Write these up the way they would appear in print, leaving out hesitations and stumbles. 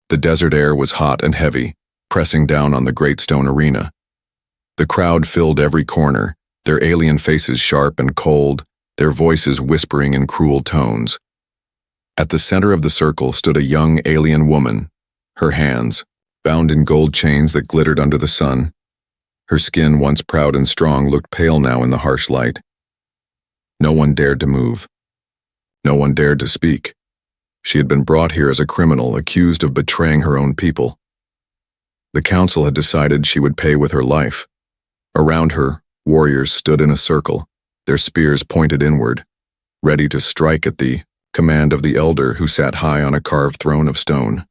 The desert air was hot and heavy, pressing down on the great stone arena. The crowd filled every corner, their alien faces sharp and cold, their voices whispering in cruel tones. At the center of the circle stood a young alien woman, her hands, bound in gold chains that glittered under the sun. Her skin, once proud and strong, looked pale now in the harsh light. No one dared to move. No one dared to speak. She had been brought here as a criminal, accused of betraying her own people. The council had decided she would pay with her life. Around her, warriors stood in a circle, their spears pointed inward, ready to strike at the command of the elder who sat high on a carved throne of stone.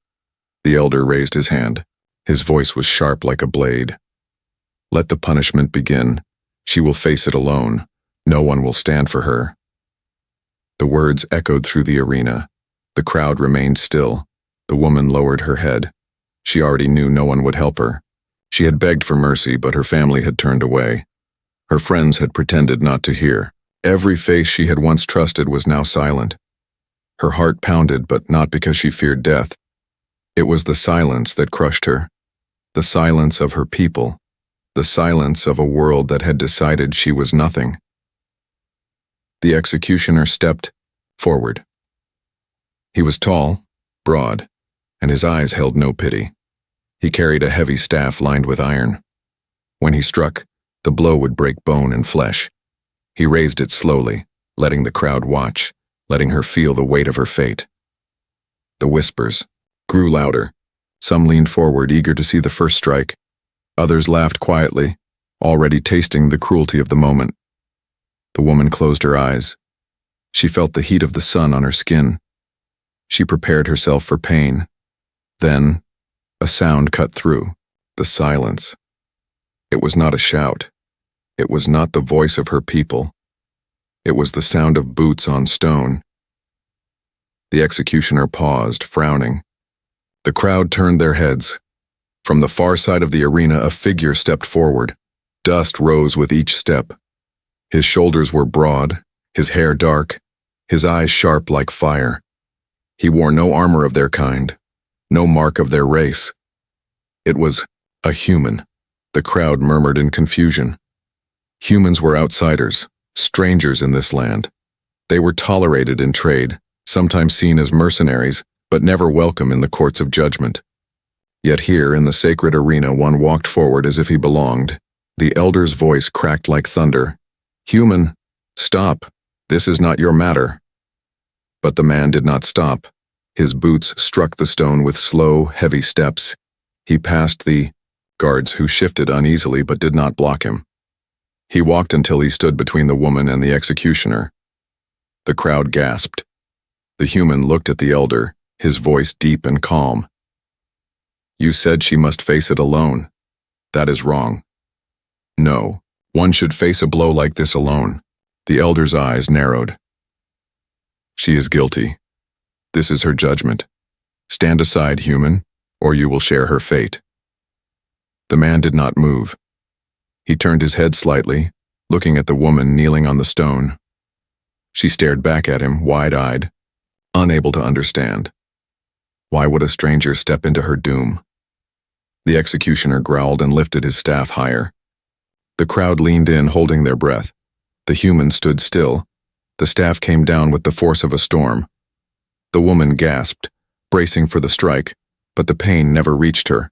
The elder raised his hand. His voice was sharp like a blade. Let the punishment begin. She will face it alone. No one will stand for her. The words echoed through the arena. The crowd remained still. The woman lowered her head. She already knew no one would help her. She had begged for mercy, but her family had turned away. Her friends had pretended not to hear. Every face she had once trusted was now silent. Her heart pounded, but not because she feared death. It was the silence that crushed her. The silence of her people. The silence of a world that had decided she was nothing. The executioner stepped forward. He was tall, broad, and his eyes held no pity. He carried a heavy staff lined with iron. When he struck, the blow would break bone and flesh. He raised it slowly, letting the crowd watch, letting her feel the weight of her fate. The whispers grew louder. Some leaned forward, eager to see the first strike. Others laughed quietly, already tasting the cruelty of the moment. The woman closed her eyes. She felt the heat of the sun on her skin. She prepared herself for pain. Then, a sound cut through, the silence. It was not a shout. It was not the voice of her people. It was the sound of boots on stone. The executioner paused, frowning. The crowd turned their heads. From the far side of the arena, a figure stepped forward. Dust rose with each step. His shoulders were broad, his hair dark, his eyes sharp like fire. He wore no armor of their kind, no mark of their race. It was a human. The crowd murmured in confusion. Humans were outsiders, strangers in this land. They were tolerated in trade, sometimes seen as mercenaries, but never welcome in the courts of judgment. Yet here, in the sacred arena, one walked forward as if he belonged. The elder's voice cracked like thunder. "Human, stop. This is not your matter." But the man did not stop. His boots struck the stone with slow, heavy steps. He passed the guards who shifted uneasily but did not block him. He walked until he stood between the woman and the executioner. The crowd gasped. The human looked at the elder, his voice deep and calm. "You said she must face it alone. That is wrong. No, one should face a blow like this alone." The elder's eyes narrowed. "She is guilty. This is her judgment. Stand aside, human, or you will share her fate." The man did not move. He turned his head slightly, looking at the woman kneeling on the stone. She stared back at him, wide-eyed, unable to understand. Why would a stranger step into her doom? The executioner growled and lifted his staff higher. The crowd leaned in, holding their breath. The human stood still. The staff came down with the force of a storm. The woman gasped, bracing for the strike, but the pain never reached her.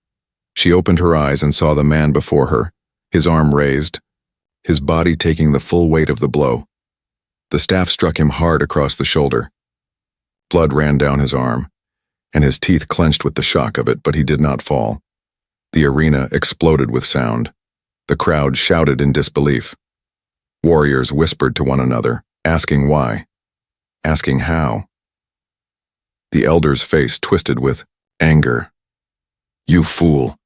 She opened her eyes and saw the man before her, his arm raised, his body taking the full weight of the blow. The staff struck him hard across the shoulder. Blood ran down his arm, and his teeth clenched with the shock of it, but he did not fall. The arena exploded with sound. The crowd shouted in disbelief. Warriors whispered to one another, asking why, asking how. The elder's face twisted with anger. "You fool!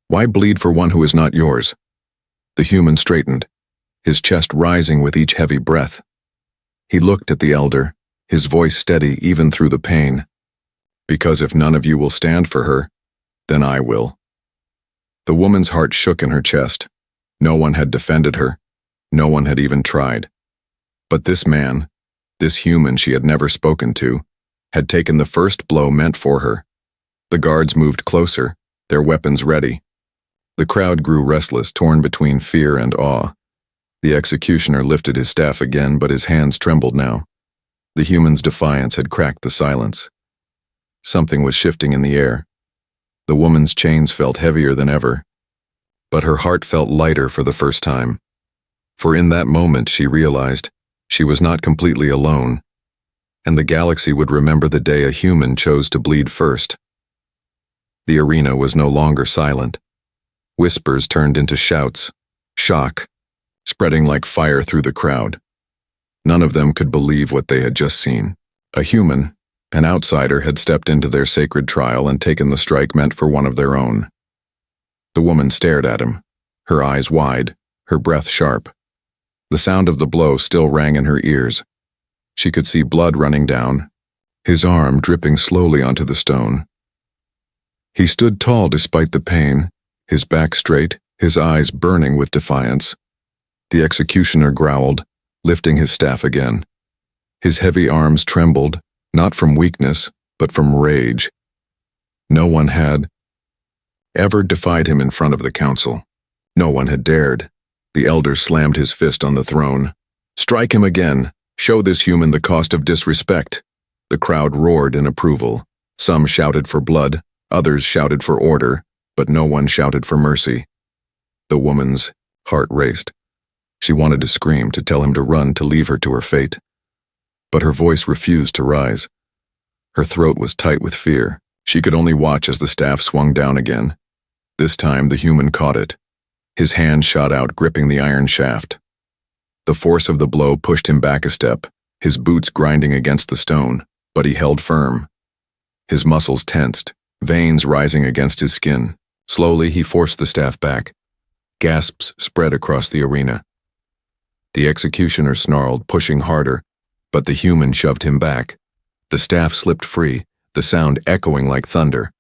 Why bleed for one who is not yours?" The human straightened, his chest rising with each heavy breath. He looked at the elder, his voice steady even through the pain. "Because if none of you will stand for her, then I will." The woman's heart shook in her chest. No one had defended her. No one had even tried. But this man, this human she had never spoken to, had taken the first blow meant for her. The guards moved closer, their weapons ready. The crowd grew restless, torn between fear and awe. The executioner lifted his staff again, but his hands trembled now. The human's defiance had cracked the silence. Something was shifting in the air. The woman's chains felt heavier than ever, but her heart felt lighter for the first time. For in that moment she realized she was not completely alone, and the galaxy would remember the day a human chose to bleed first. The arena was no longer silent. Whispers turned into shouts, shock, spreading like fire through the crowd. None of them could believe what they had just seen. A human, an outsider, had stepped into their sacred trial and taken the strike meant for one of their own. The woman stared at him, her eyes wide, her breath sharp. The sound of the blow still rang in her ears. She could see blood running down, his arm dripping slowly onto the stone. He stood tall despite the pain, his back straight, his eyes burning with defiance. The executioner growled, lifting his staff again. His heavy arms trembled, not from weakness, but from rage. No one had ever defied him in front of the council. No one had dared. The elder slammed his fist on the throne. Strike him again. Show this human the cost of disrespect. The crowd roared in approval. Some shouted for blood, others shouted for order, but no one shouted for mercy. The woman's heart raced. She wanted to scream, to tell him to run, to leave her to her fate. But her voice refused to rise. Her throat was tight with fear. She could only watch as the staff swung down again. This time the human caught it. His hand shot out, gripping the iron shaft. The force of the blow pushed him back a step, his boots grinding against the stone, but he held firm. His muscles tensed, veins rising against his skin. Slowly he forced the staff back. Gasps spread across the arena. The executioner snarled, pushing harder, but the human shoved him back. The staff slipped free, the sound echoing like thunder.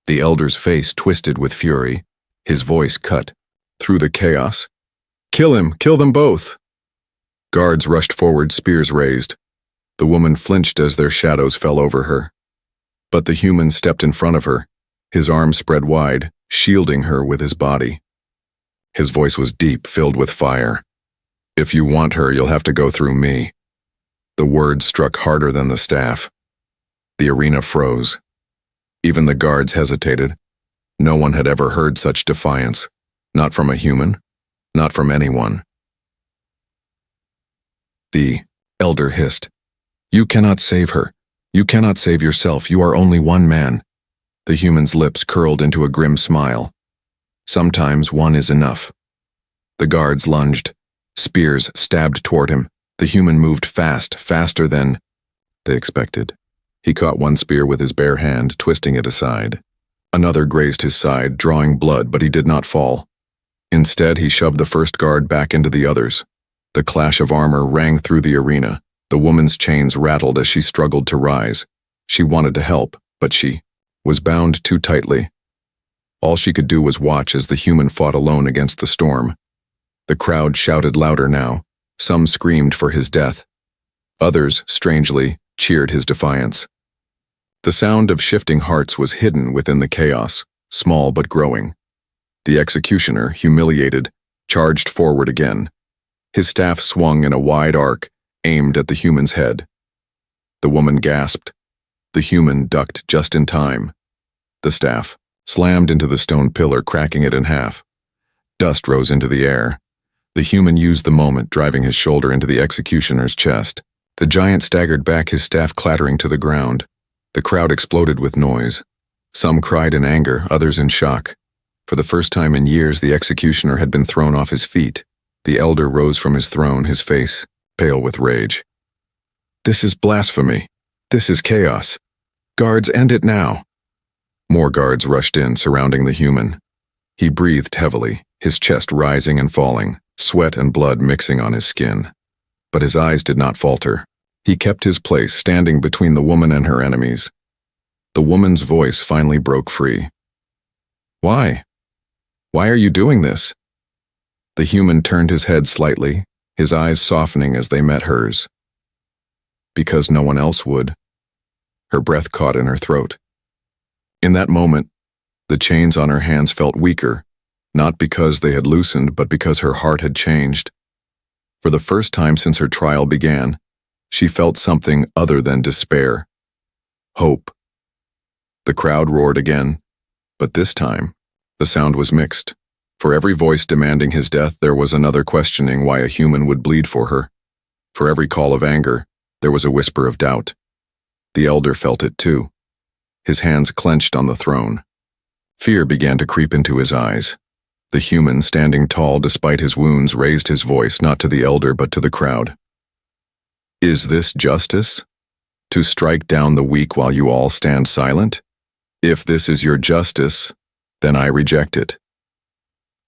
The elder's face twisted with fury, his voice cut through the chaos. Kill him! Kill them both! Guards rushed forward, spears raised. The woman flinched as their shadows fell over her. But the human stepped in front of her, his arms spread wide, shielding her with his body. His voice was deep, filled with fire. If you want her, you'll have to go through me. The words struck harder than the staff. The arena froze. Even the guards hesitated. No one had ever heard such defiance. Not from a human, not from anyone. The elder hissed. You cannot save her. You cannot save yourself. You are only one man. The human's lips curled into a grim smile. Sometimes one is enough. The guards lunged. Spears stabbed toward him. The human moved fast, faster than they expected. He caught one spear with his bare hand, twisting it aside. Another grazed his side, drawing blood, but he did not fall. Instead, he shoved the first guard back into the others. The clash of armor rang through the arena. The woman's chains rattled as she struggled to rise. She wanted to help, but she was bound too tightly. All she could do was watch as the human fought alone against the storm. The crowd shouted louder now. Some screamed for his death. Others, strangely, cheered his defiance. The sound of shifting hearts was hidden within the chaos, small but growing. The executioner, humiliated, charged forward again. His staff swung in a wide arc, aimed at the human's head. The woman gasped. The human ducked just in time. The staff slammed into the stone pillar, cracking it in half. Dust rose into the air. The human used the moment, driving his shoulder into the executioner's chest. The giant staggered back, his staff clattering to the ground. The crowd exploded with noise. Some cried in anger, others in shock. For the first time in years, the executioner had been thrown off his feet. The elder rose from his throne, his face pale with rage. This is blasphemy. This is chaos. Guards, end it now. More guards rushed in, surrounding the human. He breathed heavily, his chest rising and falling, sweat and blood mixing on his skin. But his eyes did not falter. He kept his place, standing between the woman and her enemies. The woman's voice finally broke free. Why? Why are you doing this? The human turned his head slightly, his eyes softening as they met hers. Because no one else would. Her breath caught in her throat. In that moment, the chains on her hands felt weaker, not because they had loosened, but because her heart had changed. For the first time since her trial began, she felt something other than despair. Hope. The crowd roared again, but this time, the sound was mixed. For every voice demanding his death, there was another questioning why a human would bleed for her. For every call of anger, there was a whisper of doubt. The elder felt it too. His hands clenched on the throne. Fear began to creep into his eyes. The human, standing tall despite his wounds, raised his voice not to the elder but to the crowd. Is this justice? To strike down the weak while you all stand silent? If this is your justice, then I reject it.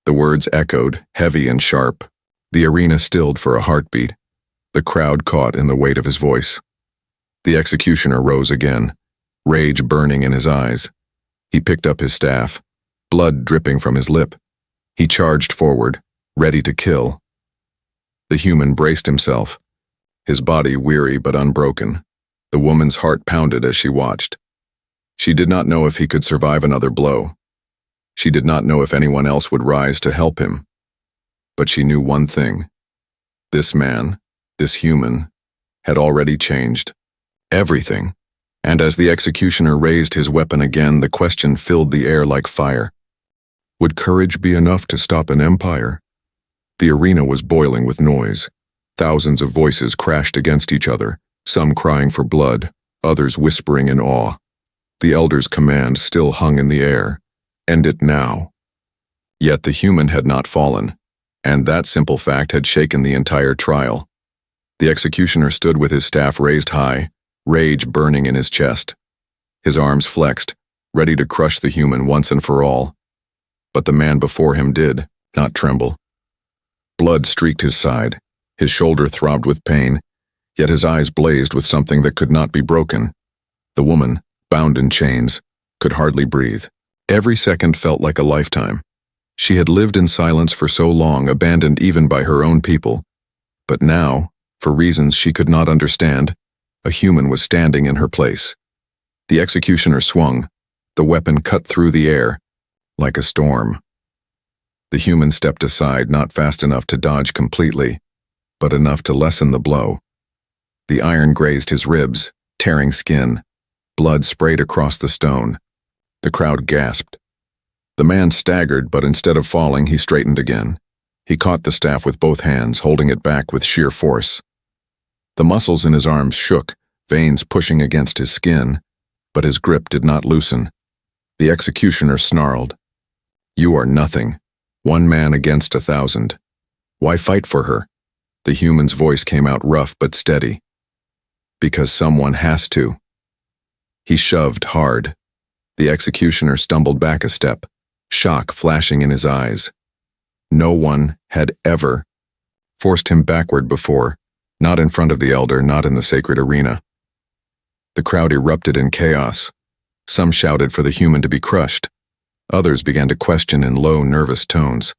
The words echoed, heavy and sharp. The arena stilled for a heartbeat. The crowd caught in the weight of his voice. The executioner rose again, rage burning in his eyes. He picked up his staff, blood dripping from his lip. He charged forward, ready to kill. The human braced himself, his body weary but unbroken. The woman's heart pounded as she watched. She did not know if he could survive another blow. She did not know if anyone else would rise to help him. But she knew one thing. This man, this human, had already changed. Everything. And as the executioner raised his weapon again, the question filled the air like fire. Would courage be enough to stop an empire? The arena was boiling with noise. Thousands of voices crashed against each other, some crying for blood, others whispering in awe. The elder's command still hung in the air. End it now. Yet the human had not fallen, and that simple fact had shaken the entire trial. The executioner stood with his staff raised high, rage burning in his chest. His arms flexed, ready to crush the human once and for all. But the man before him did not tremble. Blood streaked his side, his shoulder throbbed with pain, yet his eyes blazed with something that could not be broken. The woman, bound in chains, could hardly breathe. Every second felt like a lifetime. She had lived in silence for so long, abandoned even by her own people. But now, for reasons she could not understand, a human was standing in her place. The executioner swung. The weapon cut through the air, like a storm. The human stepped aside, not fast enough to dodge completely, but enough to lessen the blow. The iron grazed his ribs, tearing skin. Blood sprayed across the stone. The crowd gasped. The man staggered, but instead of falling, he straightened again. He caught the staff with both hands, holding it back with sheer force. The muscles in his arms shook, veins pushing against his skin, but his grip did not loosen. The executioner snarled. You are nothing. One man against 1,000. Why fight for her? The human's voice came out rough but steady. Because someone has to. He shoved hard. The executioner stumbled back a step, shock flashing in his eyes. No one had ever forced him backward before, not in front of the elder, not in the sacred arena. The crowd erupted in chaos. Some shouted for the human to be crushed. Others began to question in low, nervous tones.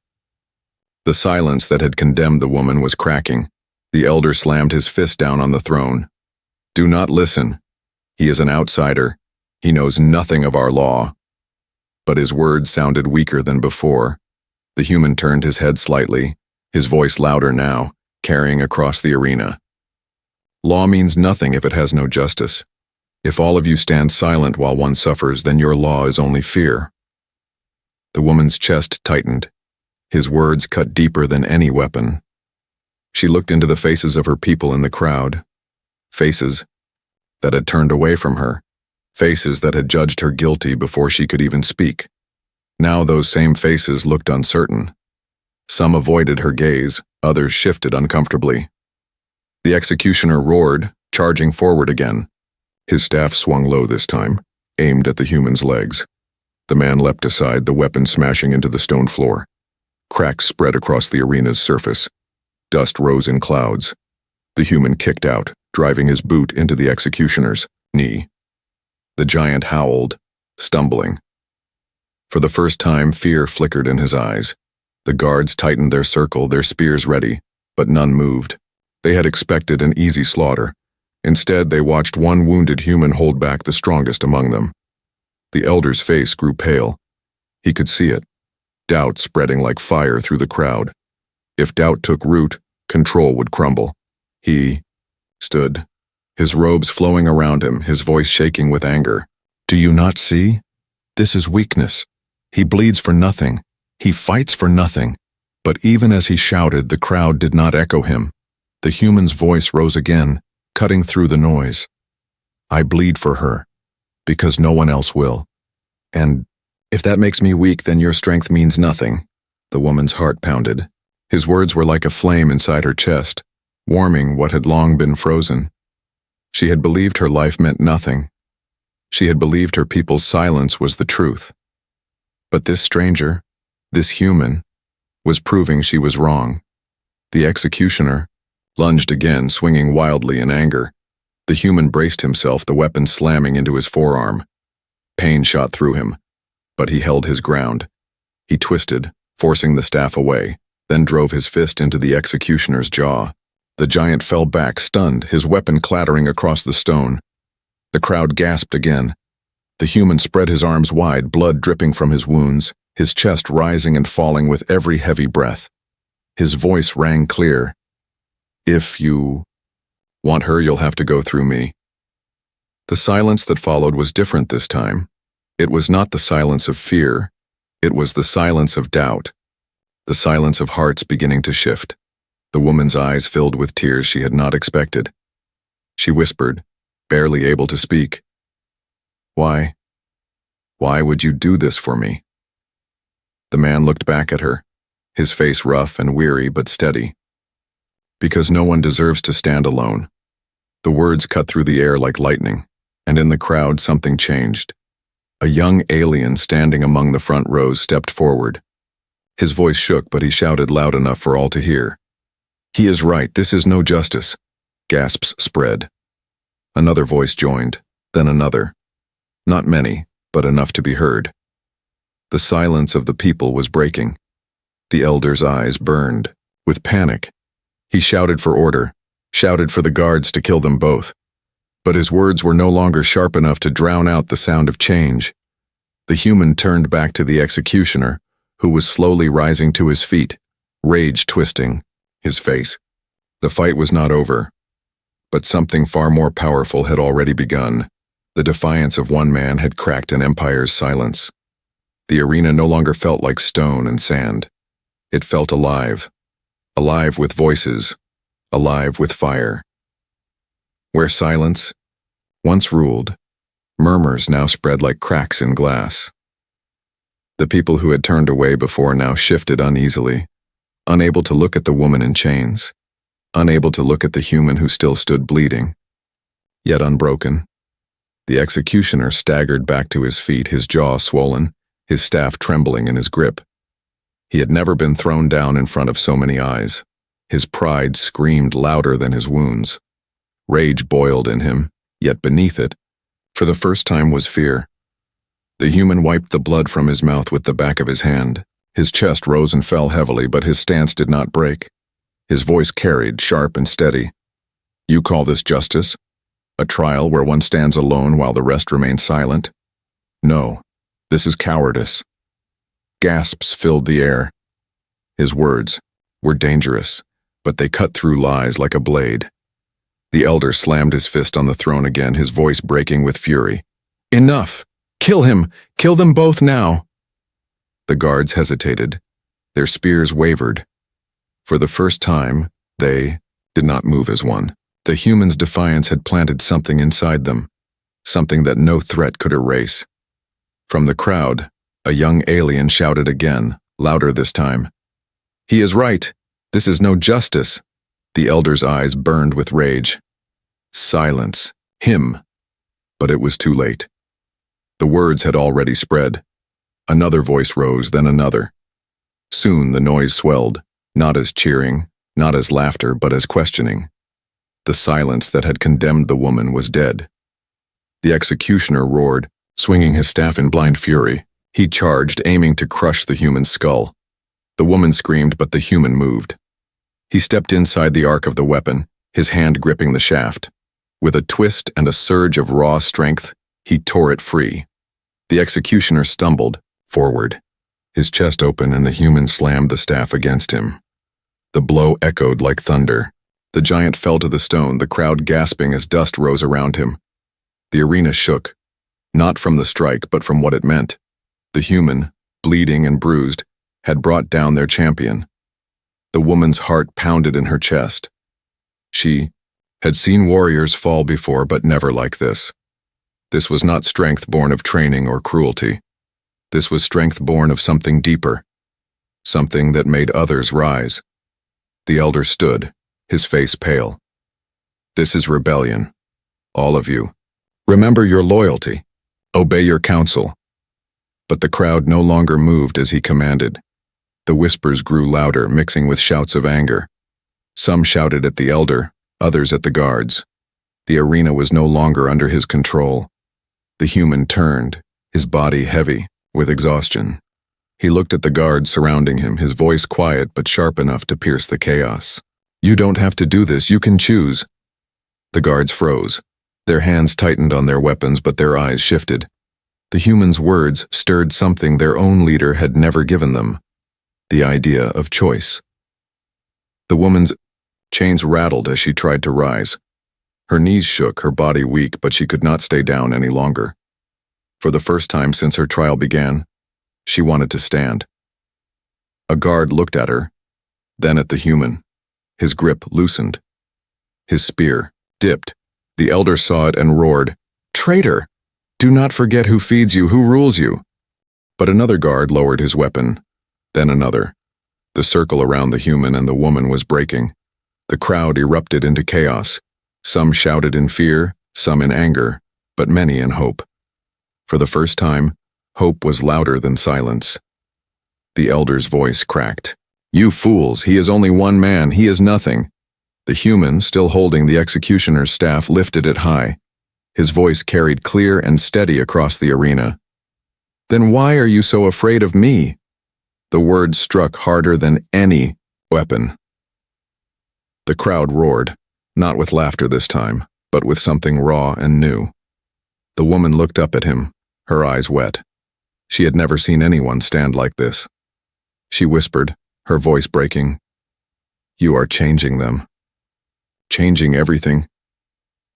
The silence that had condemned the woman was cracking. The elder slammed his fist down on the throne. Do not listen. He is an outsider. He knows nothing of our law. But his words sounded weaker than before. The human turned his head slightly, his voice louder now, carrying across the arena. Law means nothing if it has no justice. If all of you stand silent while one suffers, then your law is only fear. The woman's chest tightened. His words cut deeper than any weapon. She looked into the faces of her people in the crowd. Faces that had turned away from her. Faces that had judged her guilty before she could even speak. Now those same faces looked uncertain. Some avoided her gaze, others shifted uncomfortably. The executioner roared, charging forward again. His staff swung low this time, aimed at the human's legs. The man leapt aside, the weapon smashing into the stone floor. Cracks spread across the arena's surface. Dust rose in clouds. The human kicked out, driving his boot into the executioner's knee. The giant howled, stumbling. For the first time, fear flickered in his eyes. The guards tightened their circle, their spears ready, but none moved. They had expected an easy slaughter. Instead, they watched one wounded human hold back the strongest among them. The elder's face grew pale. He could see it, doubt spreading like fire through the crowd. If doubt took root, control would crumble. He stood, his robes flowing around him, his voice shaking with anger. "Do you not see? This is weakness. He bleeds for nothing. He fights for nothing." But even as he shouted, the crowd did not echo him. The human's voice rose again, cutting through the noise. "I bleed for her, because no one else will. And if that makes me weak, then your strength means nothing." The woman's heart pounded. His words were like a flame inside her chest, warming what had long been frozen. She had believed her life meant nothing. She had believed her people's silence was the truth. But this stranger, this human, was proving she was wrong. The executioner lunged again, swinging wildly in anger. The human braced himself, the weapon slamming into his forearm. Pain shot through him, but he held his ground. He twisted, forcing the staff away, then drove his fist into the executioner's jaw. The giant fell back, stunned, his weapon clattering across the stone. The crowd gasped again. The human spread his arms wide, blood dripping from his wounds, his chest rising and falling with every heavy breath. His voice rang clear. "If you want her, you'll have to go through me." The silence that followed was different this time. It was not the silence of fear. It was the silence of doubt. The silence of hearts beginning to shift. The woman's eyes filled with tears she had not expected. She whispered, barely able to speak. "Why? Why would you do this for me?" The man looked back at her, his face rough and weary but steady. "Because no one deserves to stand alone." The words cut through the air like lightning, and in the crowd something changed. A young alien standing among the front rows stepped forward. His voice shook, but he shouted loud enough for all to hear. "He is right, this is no justice." Gasps spread. Another voice joined, then another. Not many, but enough to be heard. The silence of the people was breaking. The elder's eyes burned. With panic, he shouted for order, shouted for the guards to kill them both. But his words were no longer sharp enough to drown out the sound of change. The human turned back to the executioner, who was slowly rising to his feet, rage twisting his face. The fight was not over, but something far more powerful had already begun. The defiance of one man had cracked an empire's silence. The arena no longer felt like stone and sand. It felt alive. Alive with voices. Alive with fire. Where silence once ruled, murmurs now spread like cracks in glass. The people who had turned away before now shifted uneasily, unable to look at the woman in chains, unable to look at the human who still stood bleeding, yet unbroken. The executioner staggered back to his feet, his jaw swollen, his staff trembling in his grip. He had never been thrown down in front of so many eyes. His pride screamed louder than his wounds. Rage boiled in him, yet beneath it, for the first time, was fear. The human wiped the blood from his mouth with the back of his hand. His chest rose and fell heavily, but his stance did not break. His voice carried, sharp and steady. "You call this justice? A trial where one stands alone while the rest remain silent? No, this is cowardice." Gasps filled the air. His words were dangerous, but they cut through lies like a blade. The elder slammed his fist on the throne again, his voice breaking with fury. "Enough! Kill him! Kill them both now!" The guards hesitated. Their spears wavered. For the first time, they did not move as one. The human's defiance had planted something inside them, something that no threat could erase. From the crowd, a young alien shouted again, louder this time. "He is right! This is no justice!" The elder's eyes burned with rage. Silence. Him. But it was too late. The words had already spread. Another voice rose, then another. Soon the noise swelled, not as cheering, not as laughter, but as questioning. The silence that had condemned the woman was dead. The executioner roared, swinging his staff in blind fury. He charged, aiming to crush the human's skull. The woman screamed, but the human moved. He stepped inside the arc of the weapon, his hand gripping the shaft. With a twist and a surge of raw strength, he tore it free. The executioner stumbled forward, his chest open, and the human slammed the staff against him. The blow echoed like thunder. The giant fell to the stone, the crowd gasping as dust rose around him. The arena shook, not from the strike, but from what it meant. The human, bleeding and bruised, had brought down their champion. The woman's heart pounded in her chest. She had seen warriors fall before, but never like this. This was not strength born of training or cruelty. This was strength born of something deeper, something that made others rise. The elder stood, his face pale. This is rebellion. All of you. Remember your loyalty. Obey your counsel. But the crowd no longer moved as he commanded. The whispers grew louder, mixing with shouts of anger. Some shouted at the elder, others at the guards. The arena was no longer under his control. The human turned, his body heavy with exhaustion. He looked at the guards surrounding him, his voice quiet but sharp enough to pierce the chaos. You don't have to do this, you can choose. The guards froze. Their hands tightened on their weapons, but their eyes shifted. The human's words stirred something their own leader had never given them. The idea of choice. The woman's chains rattled as she tried to rise. Her knees shook, her body weak, but she could not stay down any longer. For the first time since her trial began, she wanted to stand. A guard looked at her, then at the human. His grip loosened. His spear dipped. The elder saw it and roared, "Traitor! Do not forget who feeds you, who rules you." But another guard lowered his weapon, then another. The circle around the human and the woman was breaking. The crowd erupted into chaos. Some shouted in fear, some in anger, but many in hope. For the first time, hope was louder than silence. The elder's voice cracked. "You fools, he is only one man, he is nothing." The human, still holding the executioner's staff, lifted it high. His voice carried clear and steady across the arena. "Then why are you so afraid of me?" The words struck harder than any weapon. The crowd roared, not with laughter this time, but with something raw and new. The woman looked up at him, her eyes wet. She had never seen anyone stand like this. She whispered, her voice breaking, "You are changing them." Changing everything.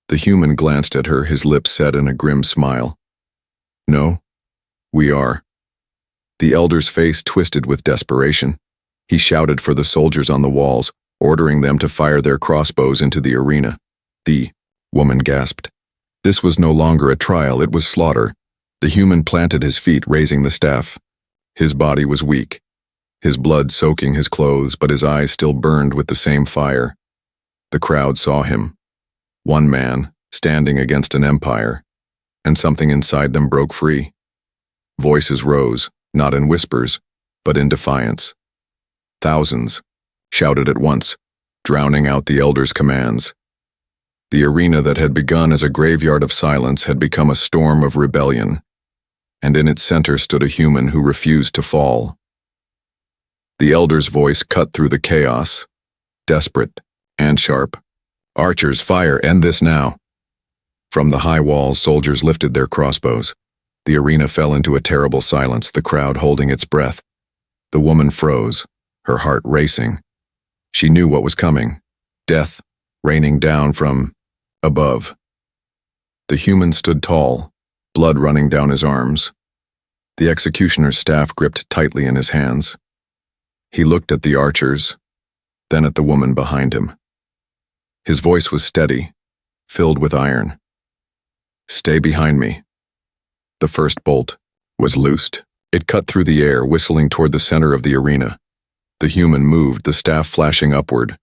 The human glanced at her, his lips set in a grim smile. "No, we are." The elder's face twisted with desperation. He shouted for the soldiers on the walls, ordering them to fire their crossbows into the arena. The woman gasped. This was no longer a trial, it was slaughter. The human planted his feet, raising the staff. His body was weak, his blood soaking his clothes, but his eyes still burned with the same fire. The crowd saw him. One man, standing against an empire, and something inside them broke free. Voices rose, not in whispers, but in defiance. Thousands shouted at once, drowning out the elder's commands. The arena that had begun as a graveyard of silence had become a storm of rebellion, and in its center stood a human who refused to fall. The elder's voice cut through the chaos, desperate and sharp. "Archers, fire, end this now." From the high walls, soldiers lifted their crossbows. The arena fell into a terrible silence, the crowd holding its breath. The woman froze, her heart racing. She knew what was coming, death raining down from above. The human stood tall, blood running down his arms. The executioner's staff gripped tightly in his hands. He looked at the archers, then at the woman behind him. His voice was steady, filled with iron. "Stay behind me." The first bolt was loosed. It cut through the air, whistling toward the center of the arena. The human moved, the staff flashing upward.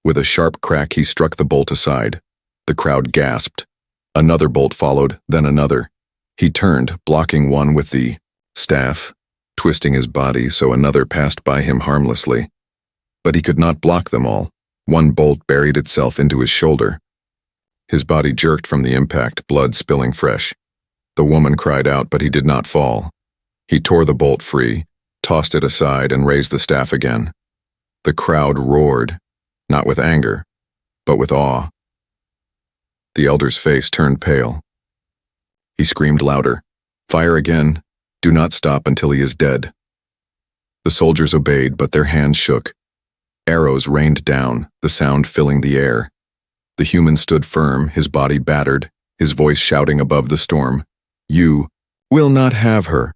With a sharp crack, he struck the bolt aside. The crowd gasped. Another bolt followed, then another. He turned, blocking one with the staff, twisting his body so another passed by him harmlessly. But he could not block them all. One bolt buried itself into his shoulder. His body jerked from the impact, blood spilling fresh. The woman cried out, but he did not fall. He tore the bolt free, tossed it aside, and raised the staff again. The crowd roared, not with anger, but with awe. The elder's face turned pale. He screamed louder, Fire again. Do not stop until he is dead. The soldiers obeyed, but their hands shook. Arrows rained down, the sound filling the air. The human stood firm, his body battered, his voice shouting above the storm. You will not have her.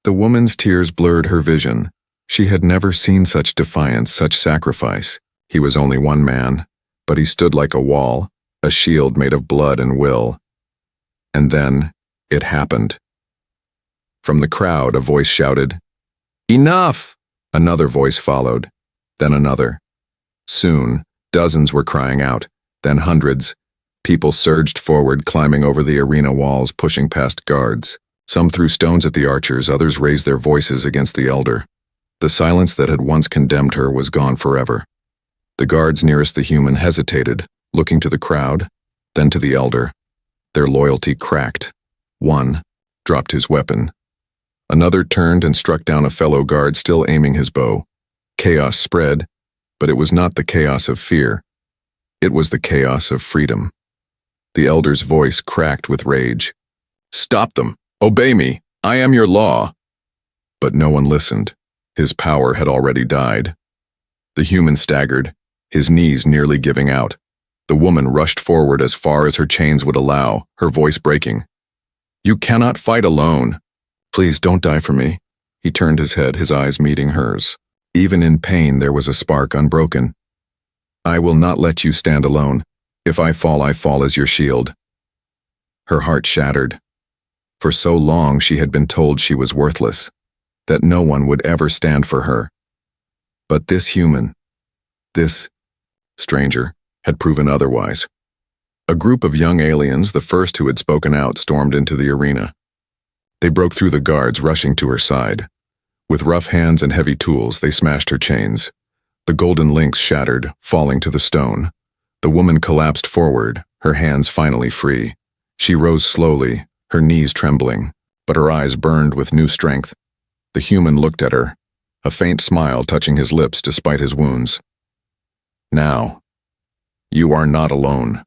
The woman's tears blurred her vision. She had never seen such defiance, such sacrifice. He was only one man, but he stood like a wall, a shield made of blood and will. And then, it happened. From the crowd, a voice shouted, "Enough!" Another voice followed, then another. Soon, dozens were crying out, then hundreds. People surged forward, climbing over the arena walls, pushing past guards. Some threw stones at the archers, others raised their voices against the elder. The silence that had once condemned her was gone forever. The guards nearest the human hesitated, looking to the crowd, then to the elder. Their loyalty cracked. One dropped his weapon. Another turned and struck down a fellow guard still aiming his bow. Chaos spread, but it was not the chaos of fear. It was the chaos of freedom. The elder's voice cracked with rage. "Stop them! Obey me! I am your law!" But no one listened. His power had already died. The human staggered, his knees nearly giving out. The woman rushed forward as far as her chains would allow, her voice breaking. "You cannot fight alone. Please don't die for me." He turned his head, his eyes meeting hers. Even in pain, there was a spark unbroken. "I will not let you stand alone. If I fall as your shield." Her heart shattered. For so long she had been told she was worthless, that no one would ever stand for her. But this human, this stranger, had proven otherwise. A group of young aliens, the first who had spoken out, stormed into the arena. They broke through the guards, rushing to her side. With rough hands and heavy tools, they smashed her chains. The golden links shattered, falling to the stone. The woman collapsed forward, her hands finally free. She rose slowly, her knees trembling, but her eyes burned with new strength. The human looked at her, a faint smile touching his lips despite his wounds. "Now, you are not alone."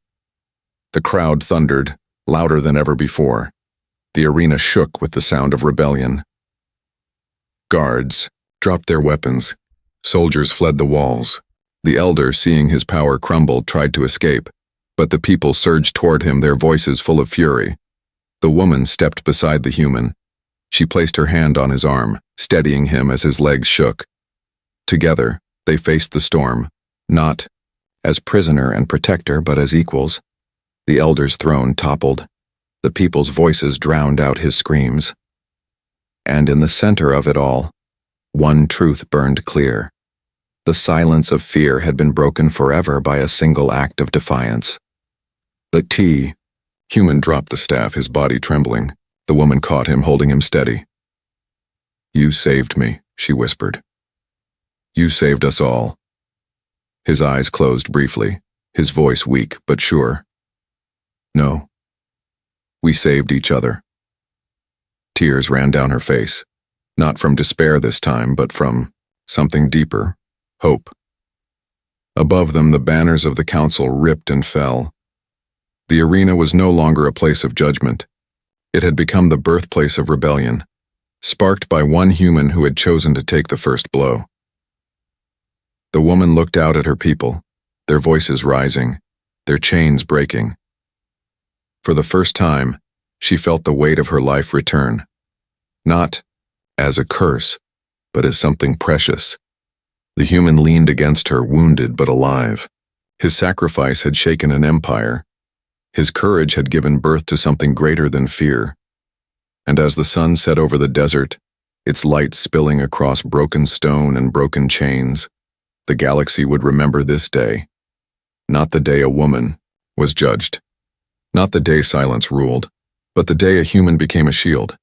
The crowd thundered, louder than ever before. The arena shook with the sound of rebellion. Guards dropped their weapons. Soldiers fled the walls. The elder, seeing his power crumble, tried to escape, but the people surged toward him, their voices full of fury. The woman stepped beside the human. She placed her hand on his arm, steadying him as his legs shook. Together, they faced the storm, not as prisoner and protector, but as equals. The elder's throne toppled. The people's voices drowned out his screams. And in the center of it all, one truth burned clear. The silence of fear had been broken forever by a single act of defiance. The human dropped the staff, his body trembling. The woman caught him, holding him steady. "You saved me," she whispered. "You saved us all." His eyes closed briefly, his voice weak but sure. "No. We saved each other." Tears ran down her face, not from despair this time, but from something deeper, hope. Above them, the banners of the council ripped and fell. The arena was no longer a place of judgment. It had become the birthplace of rebellion, sparked by one human who had chosen to take the first blow. The woman looked out at her people, their voices rising, their chains breaking. For the first time, she felt the weight of her life return, not as a curse, but as something precious. The human leaned against her, wounded but alive. His sacrifice had shaken an empire. His courage had given birth to something greater than fear. And as the sun set over the desert, its light spilling across broken stone and broken chains, the galaxy would remember this day. Not the day a woman was judged. Not the day silence ruled, but the day a human became a shield.